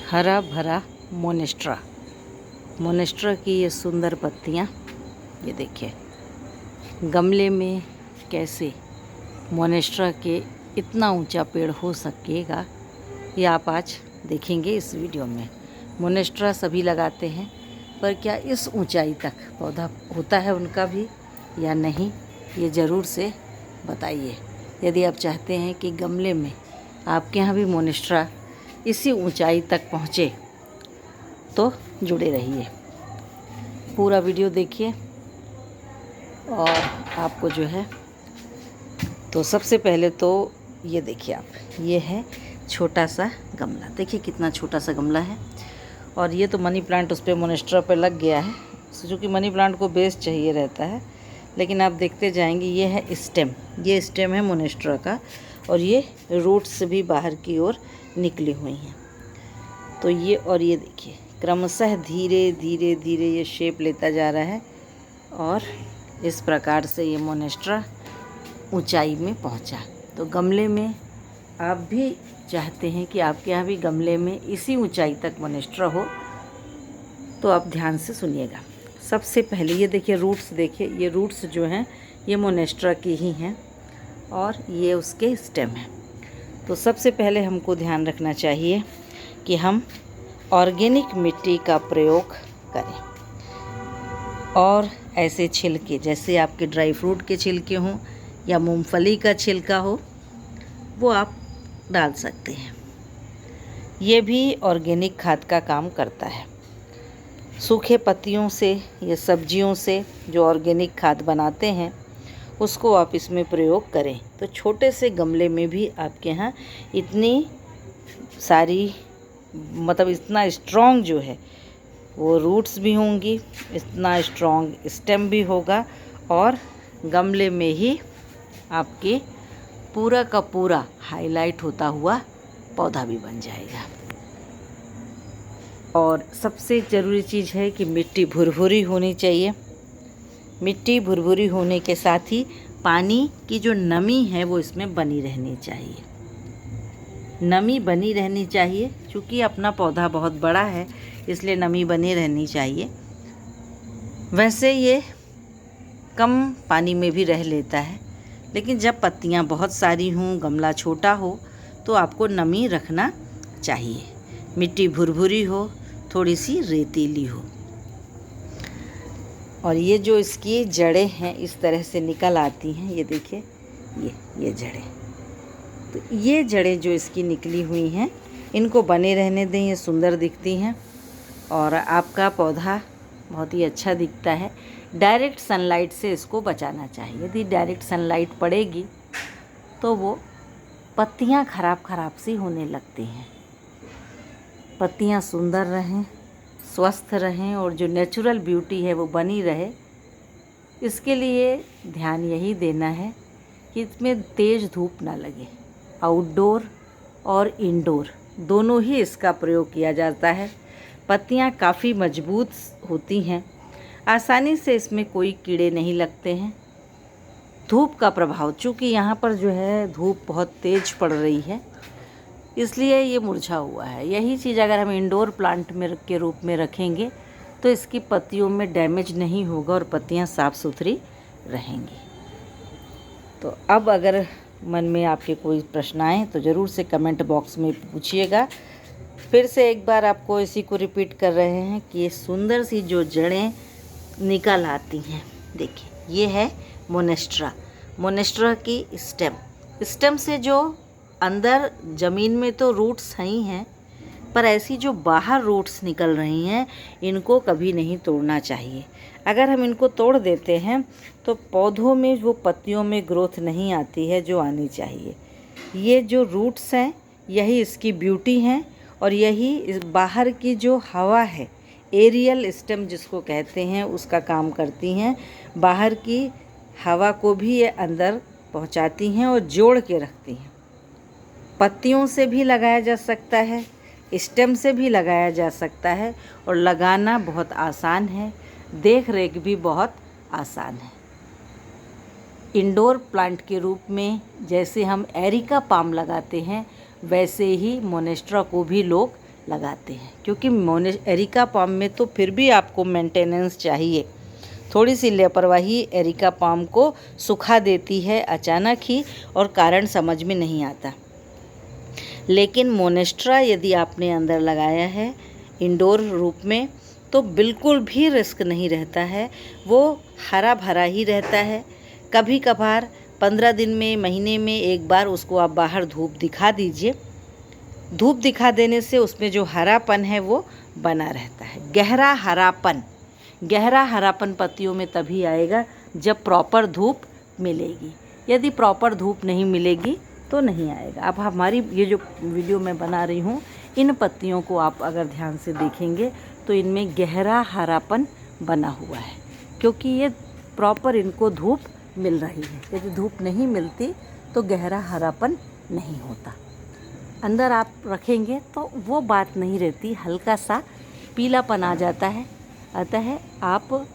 हरा भरा मोनेस्ट्रा। मोनेस्ट्रा की ये सुंदर पत्तियाँ, ये देखिए गमले में कैसे मोनेस्ट्रा के इतना ऊंचा पेड़ हो सकेगा, ये आप आज देखेंगे इस वीडियो में। मोनेस्ट्रा सभी लगाते हैं, पर क्या इस ऊंचाई तक पौधा होता है उनका भी या नहीं, ये ज़रूर से बताइए। यदि आप चाहते हैं कि गमले में आपके यहाँ भी मोनेस्ट्रा इसी ऊंचाई तक पहुँचे तो जुड़े रहिए, पूरा वीडियो देखिए। और आपको जो है तो सबसे पहले तो ये देखिए आप, ये है छोटा सा गमला, देखिए कितना छोटा सा गमला है। और ये तो मनी प्लांट उस पर मोनेस्ट्रा पे लग गया है, क्योंकि मनी प्लांट को बेस चाहिए रहता है। लेकिन आप देखते जाएंगे, ये है स्टेम, ये स्टेम है मोनेस्ट्रा का, और ये रूट्स भी बाहर की ओर निकली हुई हैं। तो ये और ये देखिए क्रमशः धीरे धीरे धीरे ये शेप लेता जा रहा है, और इस प्रकार से ये मोनेस्ट्रा ऊंचाई में पहुंचा। तो गमले में आप भी चाहते हैं कि आपके यहाँ भी गमले में इसी ऊंचाई तक मोनेस्ट्रा हो, तो आप ध्यान से सुनिएगा। सबसे पहले ये देखिए रूट्स, देखिए ये रूट्स जो हैं ये मोनेस्ट्रा की ही हैं, और ये उसके स्टेम हैं। तो सबसे पहले हमको ध्यान रखना चाहिए कि हम ऑर्गेनिक मिट्टी का प्रयोग करें, और ऐसे छिलके जैसे आपके ड्राई फ्रूट के छिलके हों या मूंगफली का छिलका हो, वो आप डाल सकते हैं। ये भी ऑर्गेनिक खाद का काम करता है। सूखे पत्तियों से या सब्जियों से जो ऑर्गेनिक खाद बनाते हैं उसको आप इसमें प्रयोग करें, तो छोटे से गमले में भी आपके यहाँ इतनी सारी, मतलब इतना स्ट्रॉन्ग जो है वो रूट्स भी होंगी, इतना स्ट्रॉन्ग स्टेम भी होगा, और गमले में ही आपके पूरा का पूरा हाईलाइट होता हुआ पौधा भी बन जाएगा। और सबसे ज़रूरी चीज़ है कि मिट्टी भुरभुरी होनी चाहिए। मिट्टी भुरभुरी होने के साथ ही पानी की जो नमी है वो इसमें बनी रहनी चाहिए, नमी बनी रहनी चाहिए। क्योंकि अपना पौधा बहुत बड़ा है, इसलिए नमी बनी रहनी चाहिए। वैसे ये कम पानी में भी रह लेता है, लेकिन जब पत्तियां बहुत सारी हों, गमला छोटा हो, तो आपको नमी रखना चाहिए। मिट्टी भुरभुरी हो, थोड़ी सी रेतीली हो। और ये जो इसकी जड़ें हैं इस तरह से निकल आती हैं, ये देखिए ये जड़ें, तो ये जड़ें जो इसकी निकली हुई हैं इनको बने रहने दें, ये सुंदर दिखती हैं और आपका पौधा बहुत ही अच्छा दिखता है। डायरेक्ट सनलाइट से इसको बचाना चाहिए। यदि डायरेक्ट सनलाइट पड़ेगी तो वो पत्तियां खराब सी होने लगती हैं। पत्तियां सुंदर रहें, स्वस्थ रहें, और जो नेचुरल ब्यूटी है वो बनी रहे, इसके लिए ध्यान यही देना है कि इसमें तेज़ धूप ना लगे। आउटडोर और इंडोर दोनों ही इसका प्रयोग किया जाता है। पत्तियां काफ़ी मजबूत होती हैं, आसानी से इसमें कोई कीड़े नहीं लगते हैं। धूप का प्रभाव, चूँकि यहाँ पर जो है धूप बहुत तेज़ पड़ रही है, इसलिए ये मुरझा हुआ है। यही चीज़ अगर हम इंडोर प्लांट में के रूप में रखेंगे तो इसकी पत्तियों में डैमेज नहीं होगा और पत्तियाँ साफ़ सुथरी रहेंगी। तो अब अगर मन में आपके कोई प्रश्न आए तो ज़रूर से कमेंट बॉक्स में पूछिएगा। फिर से एक बार आपको इसी को रिपीट कर रहे हैं कि ये सुंदर सी जो जड़ें निकल आती हैं, देखिए ये है मोनेस्ट्रा। मोनेस्ट्रा की स्टेम से जो अंदर ज़मीन में तो रूट्स ही हैं, पर ऐसी जो बाहर रूट्स निकल रही हैं इनको कभी नहीं तोड़ना चाहिए। अगर हम इनको तोड़ देते हैं तो पौधों में वो पत्तियों में ग्रोथ नहीं आती है जो आनी चाहिए। ये जो रूट्स हैं यही इसकी ब्यूटी हैं, और यही इस बाहर की जो हवा है, एरियल स्टेम जिसको कहते हैं, उसका काम करती हैं। बाहर की हवा को भी ये अंदर पहुंचाती हैं और जोड़ के रखती हैं। पत्तियों से भी लगाया जा सकता है, स्टेम से भी लगाया जा सकता है, और लगाना बहुत आसान है, देख रेख भी बहुत आसान है। इंडोर प्लांट के रूप में जैसे हम एरिका पाम लगाते हैं, वैसे ही मोनेस्ट्रा को भी लोग लगाते हैं, क्योंकि एरिका पाम में तो फिर भी आपको मेंटेनेंस चाहिए। थोड़ी सी लापरवाही एरिका पाम को सुखा देती है अचानक ही, और कारण समझ में नहीं आता। लेकिन मोनेस्ट्रा यदि आपने अंदर लगाया है इंडोर रूप में, तो बिल्कुल भी रिस्क नहीं रहता है, वो हरा भरा ही रहता है। कभी कभार 15 दिन में, महीने में एक बार उसको आप बाहर धूप दिखा दीजिए। धूप दिखा देने से उसमें जो हरापन है वो बना रहता है। गहरा हरापन पत्तियों में तभी आएगा जब प्रॉपर धूप मिलेगी। यदि प्रॉपर धूप नहीं मिलेगी तो नहीं आएगा। अब हमारी ये जो वीडियो मैं बना रही हूँ, इन पत्तियों को आप अगर ध्यान से देखेंगे तो इनमें गहरा हरापन बना हुआ है, क्योंकि ये प्रॉपर इनको धूप मिल रही है। यदि धूप नहीं मिलती तो गहरा हरापन नहीं होता। अंदर आप रखेंगे तो वो बात नहीं रहती, हल्का सा पीलापन आ जाता है। अतः आप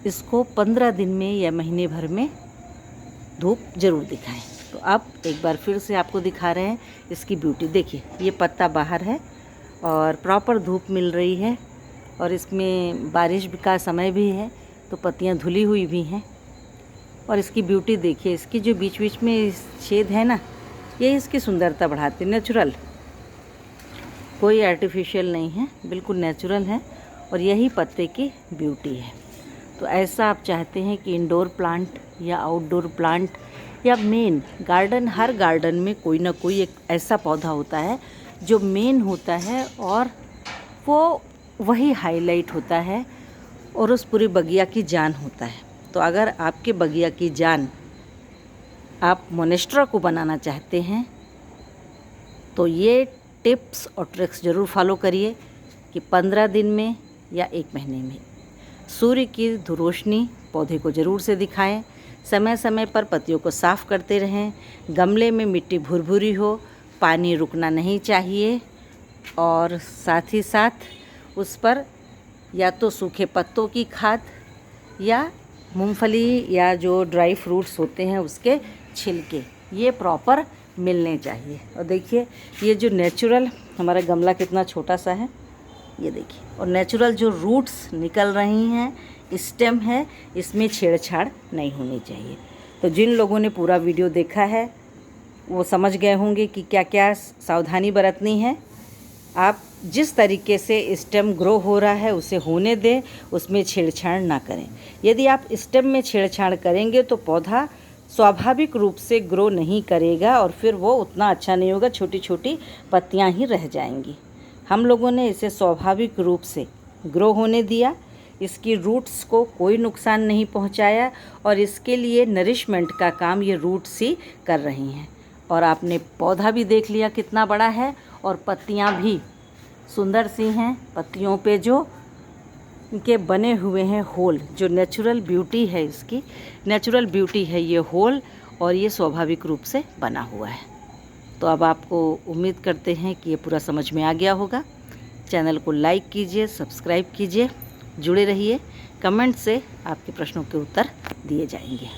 इसको 15 दिन में या महीने भर में धूप ज़रूर दिखाएं। तो अब एक बार फिर से आपको दिखा रहे हैं इसकी ब्यूटी। देखिए, ये पत्ता बाहर है और प्रॉपर धूप मिल रही है, और इसमें बारिश का समय भी है तो पत्तियां धुली हुई भी हैं। और इसकी ब्यूटी देखिए, इसकी जो बीच बीच में छेद है ना, ये इसकी सुंदरता बढ़ाते। नेचुरल, कोई आर्टिफिशियल नहीं है, बिल्कुल नेचुरल है, और यही पत्ते की ब्यूटी है। तो ऐसा आप चाहते हैं कि इंडोर प्लांट या आउटडोर प्लांट या मेन गार्डन, हर गार्डन में कोई ना कोई एक ऐसा पौधा होता है जो मेन होता है, और वो वही हाईलाइट होता है और उस पूरी बगिया की जान होता है। तो अगर आपके बगिया की जान आप मोनेस्ट्रा को बनाना चाहते हैं तो ये टिप्स और ट्रिक्स ज़रूर फॉलो करिए कि 15 दिन में या 1 महीने में सूर्य की रोशनी पौधे को ज़रूर से दिखाएं। समय समय पर पत्तियों को साफ़ करते रहें। गमले में मिट्टी भुरभुरी हो, पानी रुकना नहीं चाहिए, और साथ ही साथ उस पर या तो सूखे पत्तों की खाद या मूंगफली या जो ड्राई फ्रूट्स होते हैं उसके छिलके, ये प्रॉपर मिलने चाहिए। और देखिए, ये जो नेचुरल हमारा गमला कितना छोटा सा है, ये देखिए, और नेचुरल जो रूट्स निकल रही हैं, स्टेम है, इसमें छेड़छाड़ नहीं होनी चाहिए। तो जिन लोगों ने पूरा वीडियो देखा है वो समझ गए होंगे कि क्या क्या सावधानी बरतनी है। आप जिस तरीके से स्टेम ग्रो हो रहा है उसे होने दें, उसमें छेड़छाड़ ना करें। यदि आप स्टेम में छेड़छाड़ करेंगे तो पौधा स्वाभाविक रूप से ग्रो नहीं करेगा, और फिर वो उतना अच्छा नहीं होगा, छोटी छोटी पत्तियां ही रह जाएंगी। हम लोगों ने इसे स्वाभाविक रूप से ग्रो होने दिया, इसकी रूट्स को कोई नुकसान नहीं पहुंचाया, और इसके लिए नरिशमेंट का काम ये रूट्स ही कर रही हैं। और आपने पौधा भी देख लिया कितना बड़ा है, और पत्तियां भी सुंदर सी हैं। पत्तियों पे जो इनके बने हुए हैं होल, जो नेचुरल ब्यूटी है, इसकी नेचुरल ब्यूटी है ये होल, और ये स्वाभाविक रूप से बना हुआ है। तो अब आपको उम्मीद करते हैं कि ये पूरा समझ में आ गया होगा। चैनल को लाइक कीजिए, सब्सक्राइब कीजिए, जुड़े रहिए। कमेंट से आपके प्रश्नों के उत्तर दिए जाएंगे।